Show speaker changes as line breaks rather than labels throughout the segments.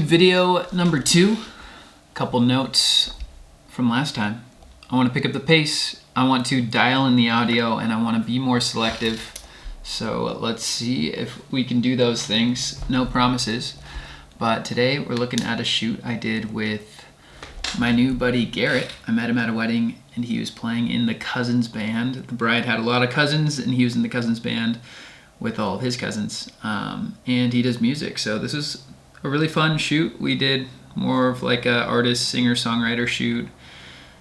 Video number 2, couple notes from last time. I want to pick up the pace, I want to dial in the audio, and I want to be more selective. So let's see if we can do those things. No promises. But today we're looking at a shoot I did with my new buddy Garrett. I met him at a wedding and he was playing in the cousins band. The bride had a lot of cousins and he was in the cousins band with all of his cousins. And he does music. So this is a really fun shoot. We did more of like a artist, singer, songwriter shoot.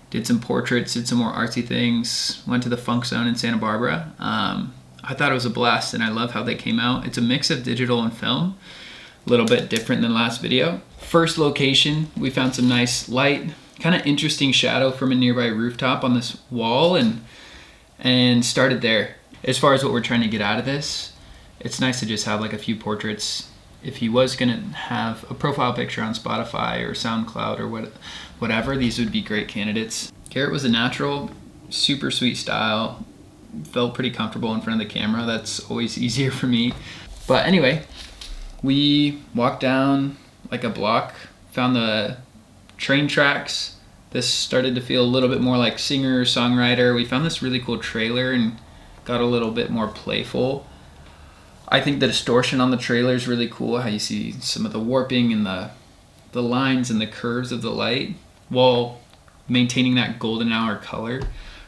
Did some portraits, did some more artsy things. Went to the Funk Zone in Santa Barbara. I thought it was a blast and I love how they came out. It's a mix of digital and film. A little bit different than last video. First location, we found some nice light, kind of interesting shadow from a nearby rooftop on this wall and started there. As far as what we're trying to get out of this, it's nice to just have like a few portraits. If he was gonna have a profile picture on Spotify or SoundCloud or whatever, these would be great candidates. Garrett was a natural, super sweet style, felt pretty comfortable in front of the camera. That's always easier for me. But anyway, we walked down like a block, found the train tracks. This started to feel a little bit more like singer, songwriter. We found this really cool trailer and got a little bit more playful. I think the distortion on the trailer is really cool, how you see some of the warping and the lines and the curves of the light while maintaining that golden hour color.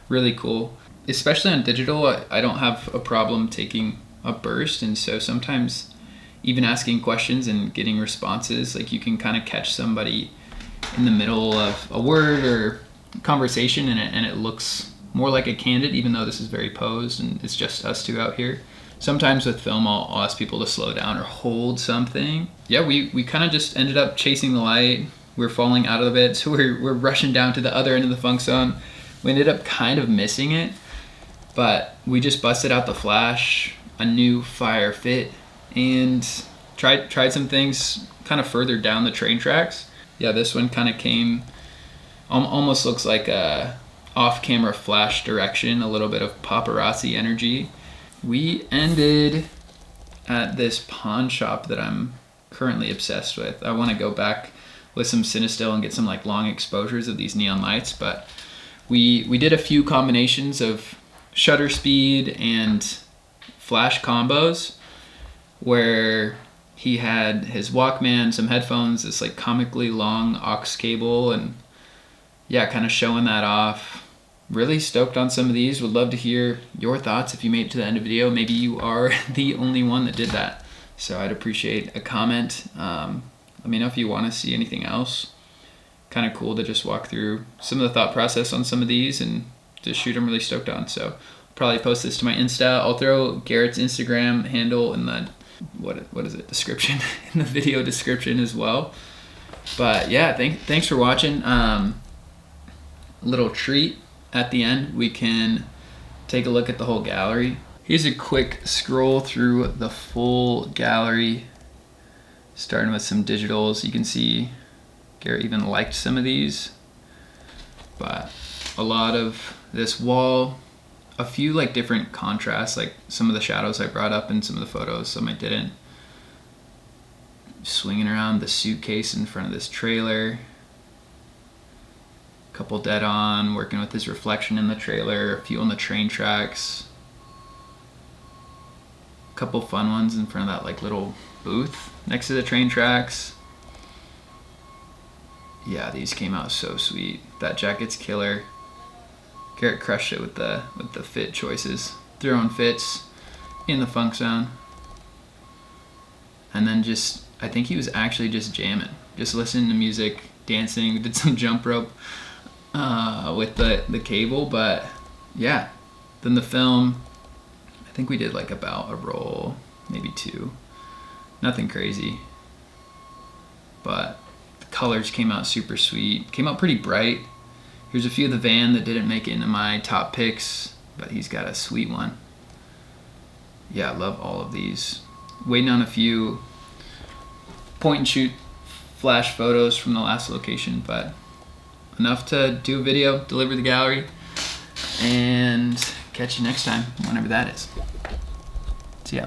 Really cool. Especially on digital, I don't have a problem taking a burst, and so sometimes even asking questions and getting responses, like you can kind of catch somebody in the middle of a word or conversation and it looks more like a candid, even though this is very posed and it's just us two out here. Sometimes with film, I'll ask people to slow down or hold something. Yeah, we kind of just ended up chasing the light. We're falling out of it, so we're rushing down to the other end of the Funk Zone. We ended up kind of missing it, but we just busted out the flash, a new fire fit, and tried some things kind of further down the train tracks. Yeah, this one kind of came, almost looks like a off-camera flash direction, a little bit of paparazzi energy. We ended at this pawn shop that I'm currently obsessed with. I want to go back with some Cinestill and get some like long exposures of these neon lights, but we did a few combinations of shutter speed and flash combos where he had his Walkman, some headphones, this like comically long aux cable, and yeah, kind of showing that off. Really stoked on some of these. Would love to hear your thoughts if you made it to the end of the video. Maybe you are the only one that did that. So I'd appreciate a comment. Let me know if you want to see anything else. Kind of cool to just walk through some of the thought process on some of these and just shoot I'm really stoked on. So I'll probably post this to my Insta. I'll throw Garrett's Instagram handle in the description, in the video description as well. But yeah, thanks for watching. Little treat at the end, we can take a look at the whole gallery. Here's a quick scroll through the full gallery, starting with some digitals. You can see Garrett even liked some of these, but a lot of this wall, a few like different contrasts, like some of the shadows I brought up in some of the photos, some I didn't. Swinging around the suitcase in front of this trailer. Couple dead on, working with his reflection in the trailer, a few on the train tracks. Couple fun ones in front of that like little booth next to the train tracks. Yeah, these came out so sweet. That jacket's killer. Garrett crushed it with the fit choices. Throwing fits in the Funk Zone. And then just, I think he was actually just jamming. Just listening to music, dancing, did some jump rope with the cable, but yeah. Then the film, I think we did like about a roll, maybe 2. Nothing crazy. But the colors came out super sweet. Came out pretty bright. Here's a few of the van that didn't make it into my top picks, but he's got a sweet one. Yeah, I love all of these. Waiting on a few point and shoot flash photos from the last location, but enough to do a video, deliver the gallery, and catch you next time, whenever that is. See ya.